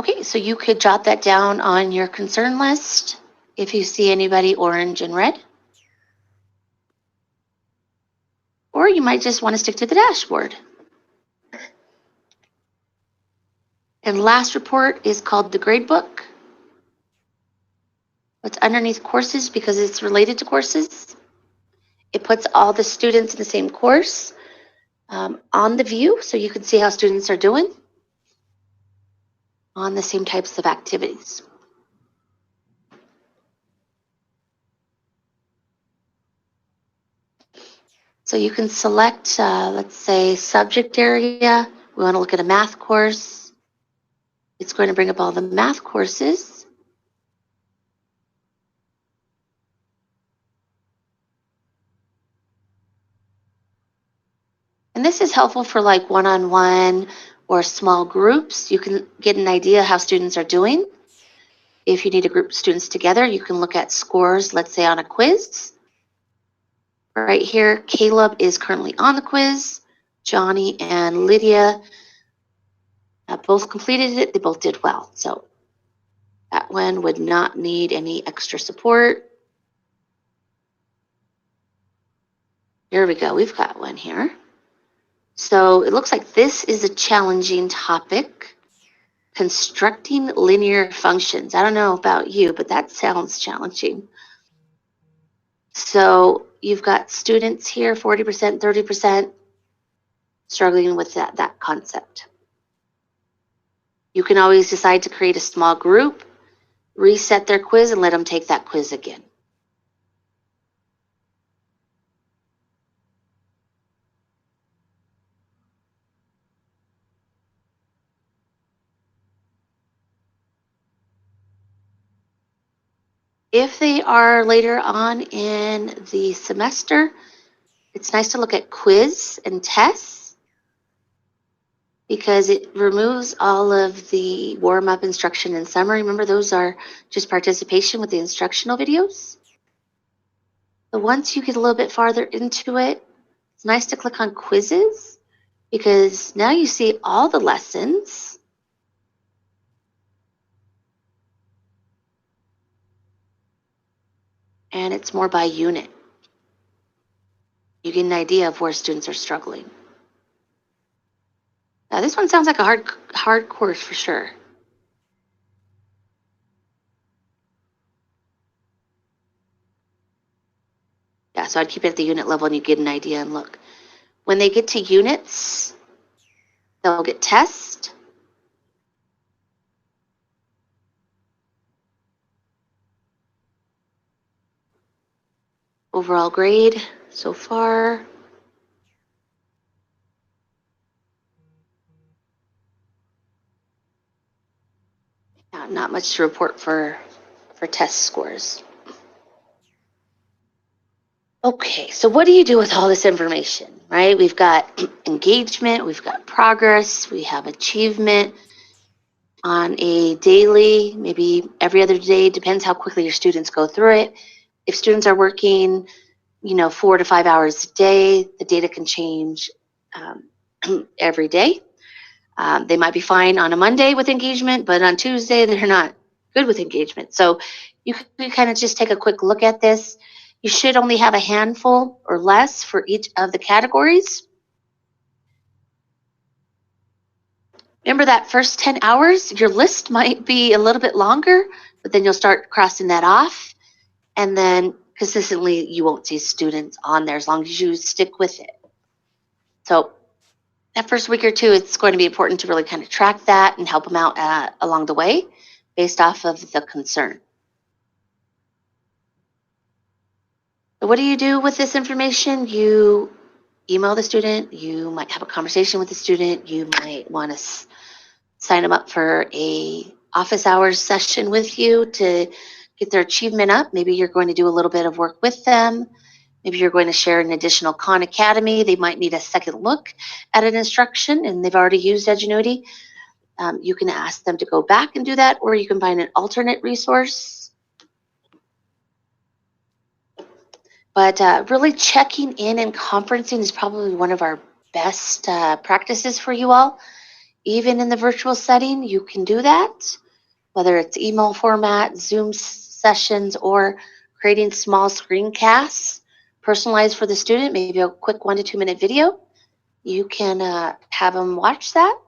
Okay, so you could jot that down on your concern list if you see anybody orange and red. Or you might just want to stick to the dashboard. And last report is called the gradebook. It's underneath courses because it's related to courses. It puts all the students in the same course on the view so you can see how students are doing on the same types of activities. So you can select, let's say, subject area. We want to look at a math course. It's going to bring up all the math courses. And this is helpful for like one-on-one or small groups. You can get an idea how students are doing. If you need to group students together, you can look at scores, let's say on a quiz. Right here, Caleb is currently on the quiz. Johnny and Lydia both completed it. They both did well. So that one would not need any extra support. Here we go. We've got one here. So it looks like this is a challenging topic. Constructing linear functions. I don't know about you, but that sounds challenging. So you've got students here, 40%, 30%, struggling with that concept. You can always decide to create a small group, reset their quiz, and let them take that quiz again. If they are later on in the semester, it's nice to look at quiz and tests because it removes all of the warm-up instruction and summary. Remember, those are just participation with the instructional videos. But once you get a little bit farther into it, it's nice to click on quizzes because now you see all the lessons. And it's more by unit. You get an idea of where students are struggling. Now, this one sounds like a hard course for sure. Yeah, so I'd keep it at the unit level and you get an idea and look. When they get to units, they'll get tests. Overall grade so far. Yeah, not much to report for test scores. Okay, so what do you do with all this information, right? We've got engagement, we've got progress, we have achievement on a daily, maybe every other day, depends how quickly your students go through it. If students are working, 4 to 5 hours a day, the data can change every day. They might be fine on a Monday with engagement, but on Tuesday, they're not good with engagement. So you can kind of just take a quick look at this. You should only have a handful or less for each of the categories. Remember that first 10 hours, your list might be a little bit longer, but then you'll start crossing that off. And then consistently, you won't see students on there as long as you stick with it. So that first week or two, it's going to be important to really kind of track that and help them out along the way based off of the concern. So what do you do with this information? You email the student, you might have a conversation with the student, you might want to sign them up for a office hours session with you to get their achievement up. Maybe you're going to do a little bit of work with them. Maybe you're going to share an additional Khan Academy. They might need a second look at an instruction and they've already used Edgenuity. You can ask them to go back and do that, or you can find an alternate resource. But really checking in and conferencing is probably one of our best practices for you all. Even in the virtual setting, you can do that, whether it's email format, Zoom sessions, or creating small screencasts personalized for the student, maybe a quick 1 to 2 minute video. You can have them watch that,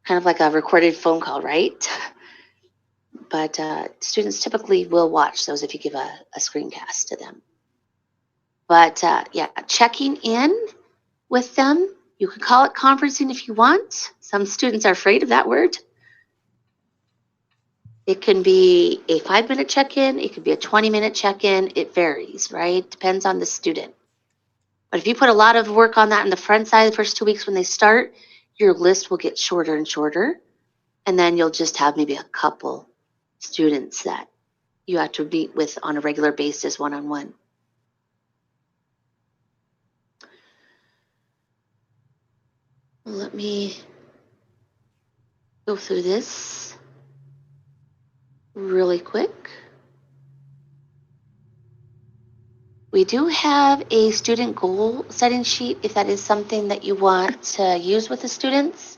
kind of like a recorded phone call, right? But students typically will watch those if you give a screencast to them. But yeah, checking in with them. You could call it conferencing if you want. Some students are afraid of that word. It can be a 5-minute check-in. It could be a 20-minute check-in. It varies, right? Depends on the student. But if you put a lot of work on that in the front side the first 2 weeks when they start, your list will get shorter and shorter. And then you'll just have maybe a couple students that you have to meet with on a regular basis, one-on-one. Let me go through this really quick. We do have a student goal setting sheet if that is something that you want to use with the students.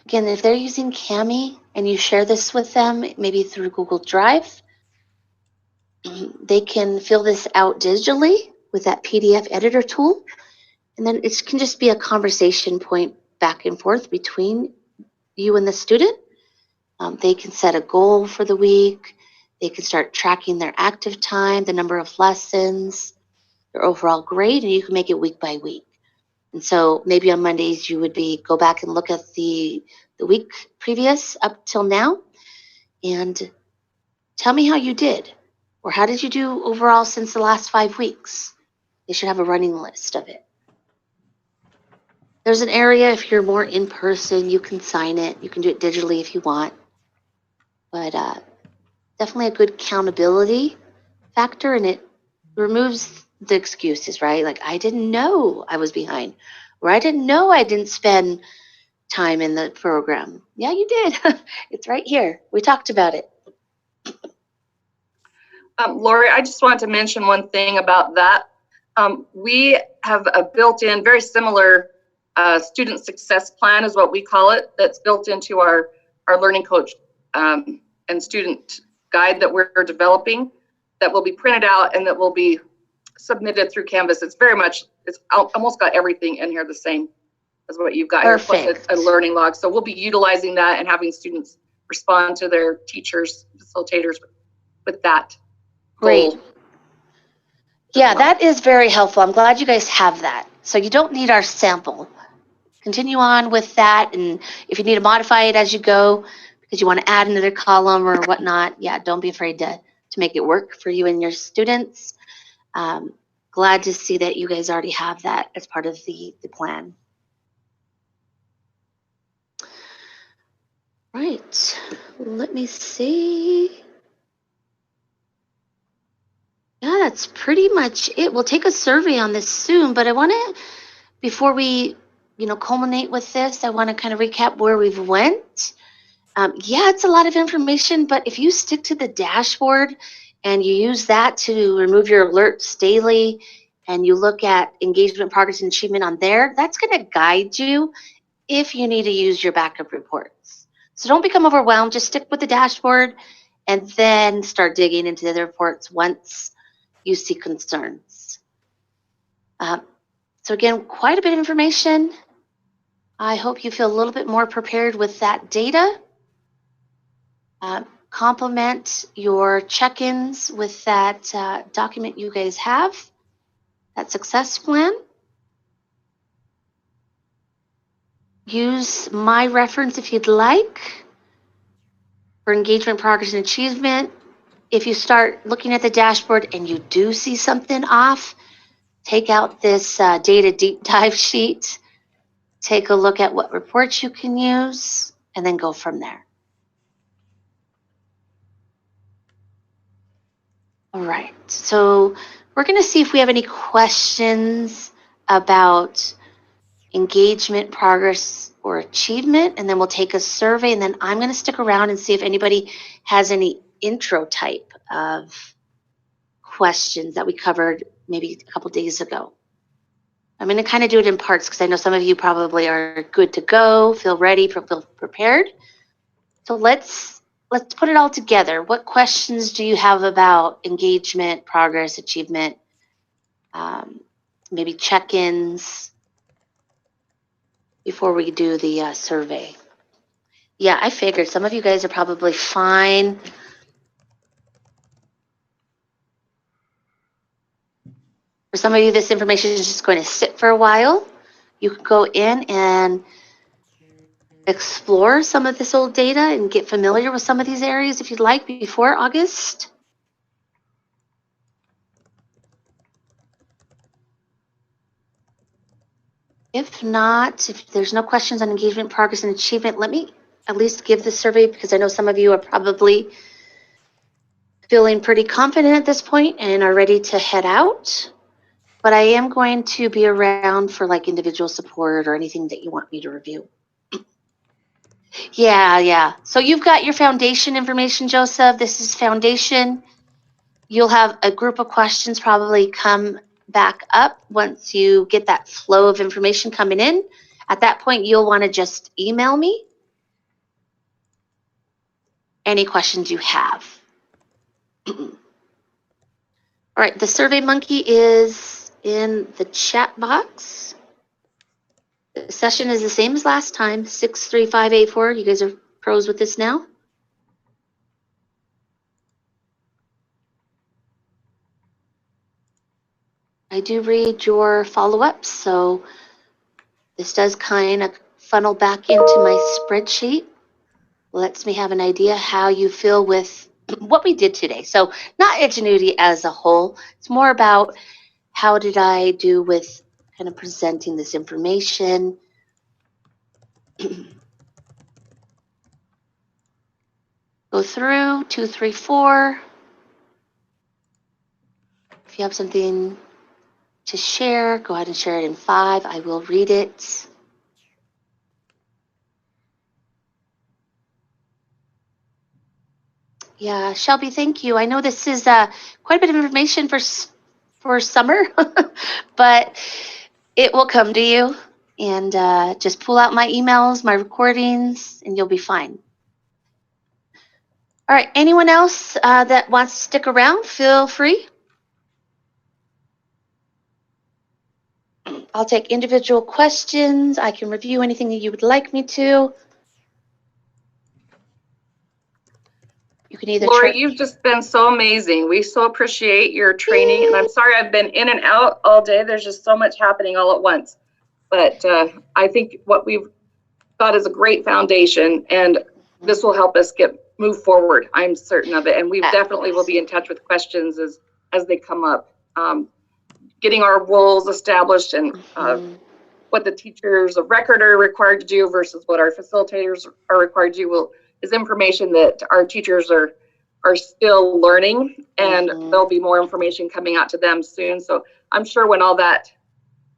Again, if they're using Kami and you share this with them, maybe through Google Drive, they can fill this out digitally with that PDF editor tool. And then it can just be a conversation point back and forth between you and the student. They can set a goal for the week. They can start tracking their active time, the number of lessons, their overall grade, and you can make it week by week. And so maybe on Mondays you would go back and look at the week previous up till now and tell me how you did, or how did you do overall since the last 5 weeks. They should have a running list of it. There's an area, if you're more in person, you can sign it. You can do it digitally if you want. But definitely a good accountability factor, and it removes the excuses, right? Like, I didn't know I was behind, or I didn't know I didn't spend time in the program. Yeah, you did. It's right here. We talked about it. Lori, I just wanted to mention one thing about that. We have a built-in, very similar student success plan is what we call it, that's built into our learning coach and student guide that we're developing, that will be printed out and that will be submitted through Canvas. It's almost got everything in here the same as what you've got Perfect. here, plus a learning log. So we'll be utilizing that and having students respond to their teachers, facilitators with that. Great. Yeah, that is very helpful. I'm glad you guys have that. So you don't need our sample. Continue on with that, and if you need to modify it as you go because you want to add another column or whatnot, yeah, don't be afraid to make it work for you and your students. Glad to see that you guys already have that as part of the plan. Right, let me see. Yeah, that's pretty much it. We'll take a survey on this soon, but I want to, before we, culminate with this, I want to kind of recap where we've went. Yeah, it's a lot of information, but if you stick to the dashboard and you use that to remove your alerts daily, and you look at engagement, progress, and achievement on there, that's going to guide you if you need to use your backup reports. So don't become overwhelmed. Just stick with the dashboard and then start digging into the other reports once you see concerns. So again, quite a bit of information. I hope you feel a little bit more prepared with that data. Complement your check-ins with that document you guys have, that success plan. Use my reference if you'd like for engagement, progress, and achievement. If you start looking at the dashboard and you do see something off, take out this data deep dive sheet, take a look at what reports you can use, and then go from there. All right, so we're going to see if we have any questions about engagement, progress, or achievement, and then we'll take a survey, and then I'm going to stick around and see if anybody has any intro type of questions that we covered maybe a couple days ago. I'm going to kind of do it in parts because I know some of you probably are good to go, feel ready, feel prepared. So let's put it all together. What questions do you have about engagement, progress, achievement, maybe check-ins before we do the survey? Yeah, I figured some of you guys are probably fine. For some of you, this information is just going to sit for a while. You can go in and explore some of this old data and get familiar with some of these areas if you'd like before August. If not, if there's no questions on engagement, progress, and achievement, let me at least give the survey because I know some of you are probably feeling pretty confident at this point and are ready to head out. But I am going to be around for like individual support or anything that you want me to review. Yeah. So you've got your foundation information, Joseph. This is foundation. You'll have a group of questions probably come back up once you get that flow of information coming in. At that point, you'll want to just email me any questions you have. All right, the Survey Monkey is in the chat box. The session is the same as last time, 63584. You guys are pros with this now? I do read your follow-ups, so this does kind of funnel back into my spreadsheet. Lets me have an idea how you feel with what we did today. So not Edgenuity as a whole. It's more about how did I do with kind of presenting this information. Go through 2, 3, 4. If you have something to share, go ahead and share it in 5. I will read it. Yeah, Shelby, thank you. I know this is quite a bit of information for summer, but it will come to you. And just pull out my emails, my recordings, and you'll be fine. All right, anyone else that wants to stick around, feel free. I'll take individual questions. I can review anything that you would like me to. You can either Lori, you've just been so amazing. We so appreciate your training. And I'm sorry I've been in and out all day. There's just so much happening all at once. But I think what we've got is a great foundation, and this will help us move forward. I'm certain of it. And we definitely will be in touch with questions as they come up. Getting our roles established and what the teachers of record are required to do versus what our facilitators are required to do is information that our teachers are still learning, and there'll be more information coming out to them soon. So I'm sure when all that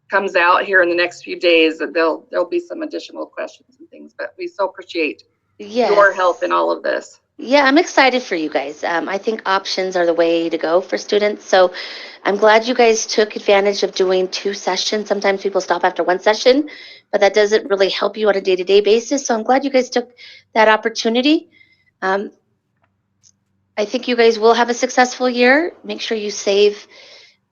comes out here in the next few days that there'll be some additional questions and things, but we so appreciate your help in all of this. Yeah, I'm excited for you guys. I think options are the way to go for students. So I'm glad you guys took advantage of doing 2 sessions. Sometimes people stop after 1 session, but that doesn't really help you on a day-to-day basis. So I'm glad you guys took that opportunity. I think you guys will have a successful year. Make sure you save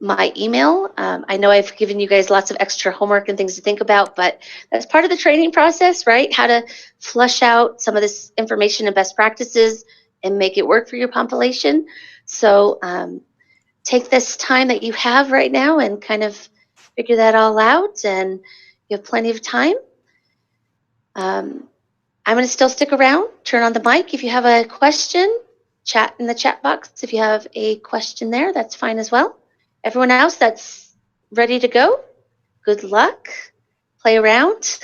my email. I know I've given you guys lots of extra homework and things to think about, but that's part of the training process, right? How to flush out some of this information and best practices and make it work for your population. So take this time that you have right now and kind of figure that all out, and you have plenty of time. I'm going to still stick around, turn on the mic. If you have a question, chat in the chat box. If you have a question there, that's fine as well. Everyone else that's ready to go, good luck. Play around,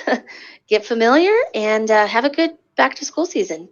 get familiar, and have a good back to school season.